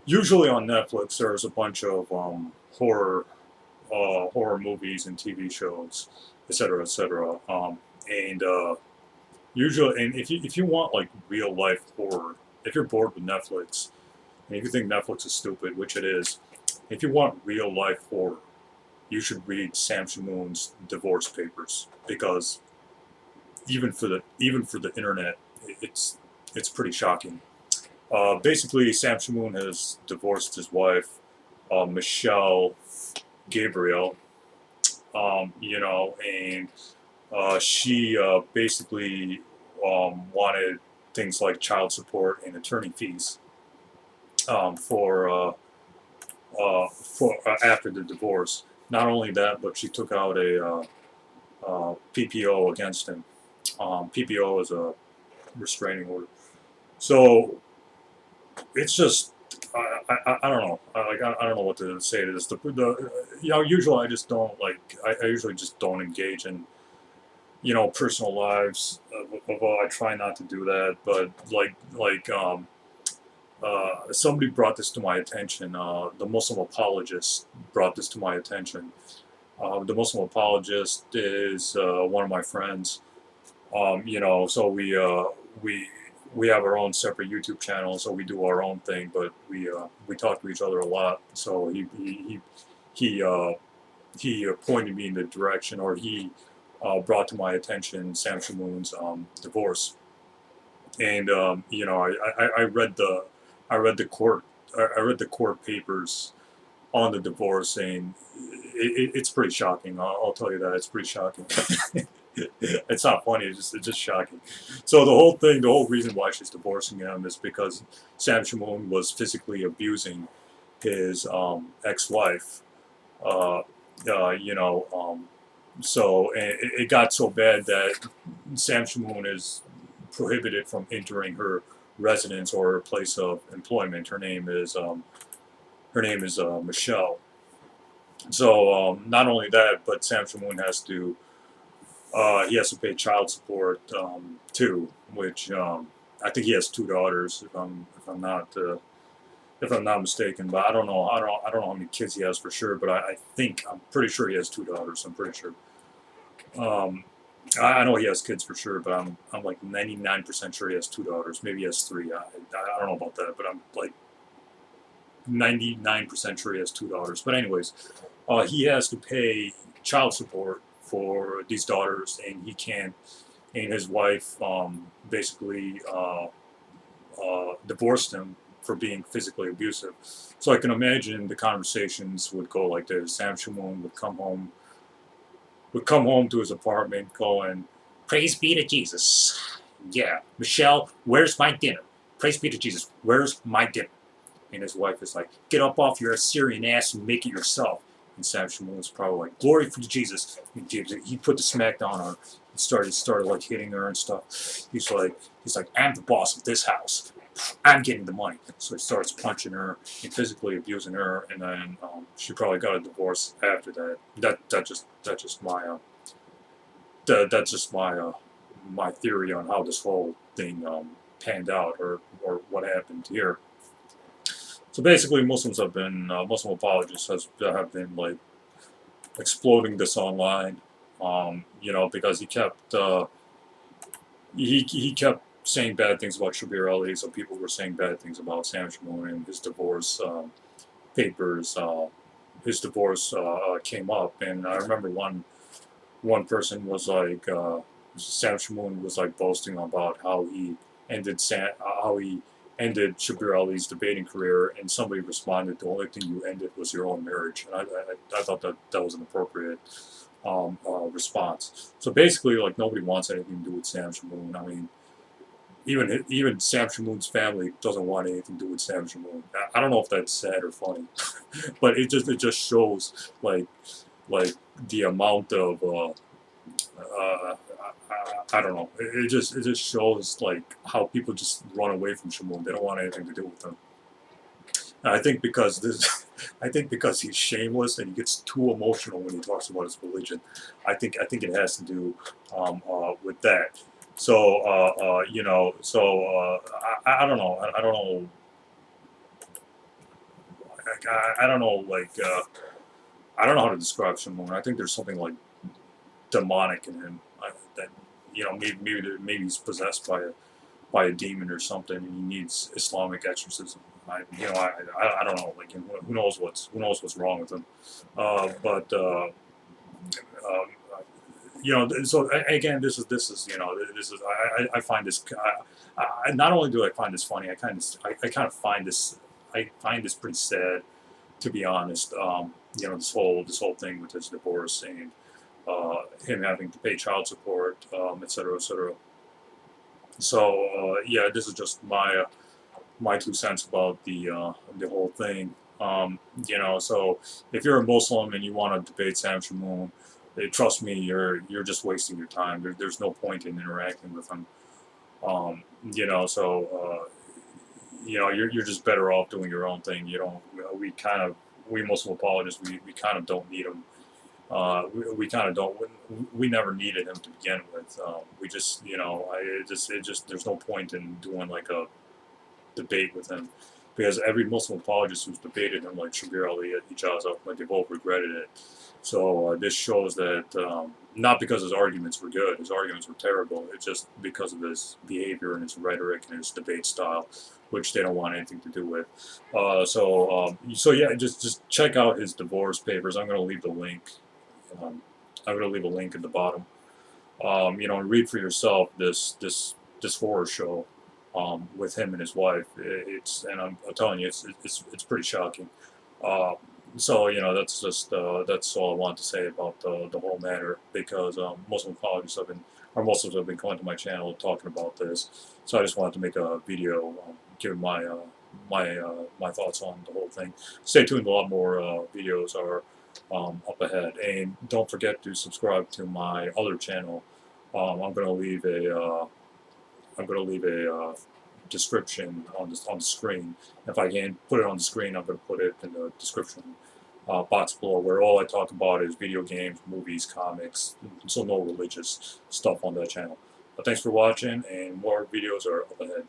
Usually on Netflix, there's a bunch of horror horror movies and TV shows, etc., etc. And usually, and if you want like real life horror, if you're bored with Netflix, and if you think Netflix is stupid, which it is, if you want real life horror, you should read Sam Shamoun's divorce papers because even for the internet, it's pretty shocking. Basically, Sam Shamoun has divorced his wife, Michelle Gabriel, and she basically wanted things like child support and attorney fees for after the divorce. Not only that, but she took out a PPO against him. PPO is a restraining order. So it's just I don't know. I don't know what to say to this. Usually I just don't like. I usually just don't engage in personal lives. Although I try not to do that, but somebody brought this to my attention. The Muslim apologist brought this to my attention. The Muslim apologist is one of my friends. So we have our own separate YouTube channel, so we do our own thing, but we talk to each other a lot. So he he pointed me in the direction, or he brought to my attention Sam Shamoun's divorce, and I read the court I read the court papers on the divorce, and it's pretty shocking. I'll tell you that it's pretty shocking. It's not funny. It's just shocking. So the whole reason why she's divorcing him is because Sam Shamoun was physically abusing his ex-wife. Uh, uh, you know, um, so it got so bad that Sam Shamoun is prohibited from entering her residence or her place of employment. Her name is Michelle. So not only that, but Sam Shamoun he has to pay child support too, which I think he has two daughters, if I'm not mistaken. But I don't know how many kids he has for sure. But I'm pretty sure he has two daughters. I'm pretty sure. Um, I know he has kids for sure, but I'm like 99% sure he has two daughters. Maybe he has three. I don't know about that, but I'm like 99% sure he has two daughters. But anyways, he has to pay child support for these daughters, and he can't. And his wife basically divorced him for being physically abusive. So I can imagine the conversations would go like this: Sam Shamoun would come home to his apartment going, "Praise be to Jesus." Yeah, Michelle, where's my dinner? Praise be to Jesus. Where's my dinner? And his wife is like, "Get up off your Assyrian ass and make it yourself." And Sam Shamoun was probably like, "Glory for Jesus." And he put the smack down on her. He started like hitting her and stuff. He's like, "I'm the boss of this house. I'm getting the money." So he starts punching her and physically abusing her, and then she probably got a divorce after that. That's just my that's just my theory on how this whole thing panned out, or what happened here. So basically, Muslim apologists have been like exploding this online, because he kept saying bad things about Shabir Ali, so people were saying bad things about Sam Shamoun and his divorce papers. His divorce came up, and I remember one person was like, Sam Shamoun was like boasting about how he ended Shabir Ali's debating career, and somebody responded, "The only thing you ended was your own marriage," and I thought that was an appropriate response. So basically, like nobody wants anything to do with Sam Shamoun. I mean, even Sam Shamoun's family doesn't want anything to do with Sam Shamoun. I don't know if that's sad or funny, but it just shows like the amount of I don't know. It just shows like how people just run away from Shamoun. They don't want anything to do with him. And I think because I think because he's shameless and he gets too emotional when he talks about his religion. I think it has to do with that. So I don't know. I don't know I don't know, like I don't know how to describe Shamoun. I think there's something like demonic in him. That maybe he's possessed by a demon or something, and he needs Islamic exorcism. I don't know. Like, who knows what's wrong with him. But um, so again, I find this. Not only do I find this funny, I kind of find this pretty sad, to be honest. This whole thing with his divorce and him having to pay child support, et cetera, et cetera. So yeah, this is just my 2 cents about the whole thing. So if you're a Muslim and you want to debate Sam Shamoun, trust me, you're just wasting your time. There's no point in interacting with him. Um, you're just better off doing your own thing. You don't. We Muslim apologists, we kind of don't need him. We kind of don't. We never needed him to begin with. We just, there's no point in doing like a debate with him, because every Muslim apologist who's debated him, like Shabir Ali, Ijaz Ahmed, they both regretted it. So this shows that not because his arguments were good, his arguments were terrible. It's just because of his behavior and his rhetoric and his debate style, which they don't want anything to do with. So yeah, just check out his divorce papers. I'm going to leave the link. Um, I'm going to leave a link at the bottom. And read for yourself this horror show with him and his wife. I'm telling you, it's pretty shocking. Uh, that's all I want to say about the whole matter, because Muslims have been coming to my channel talking about this. So I just wanted to make a video giving my thoughts on the whole thing. Stay tuned; a lot more videos are up ahead, and don't forget to subscribe to my other channel. I'm gonna leave a description on the screen. If I can put it on the screen, I'm gonna put it in the description box below, where all I talk about is video games, movies, comics, so no religious stuff on that channel. But thanks for watching, and more videos are up ahead.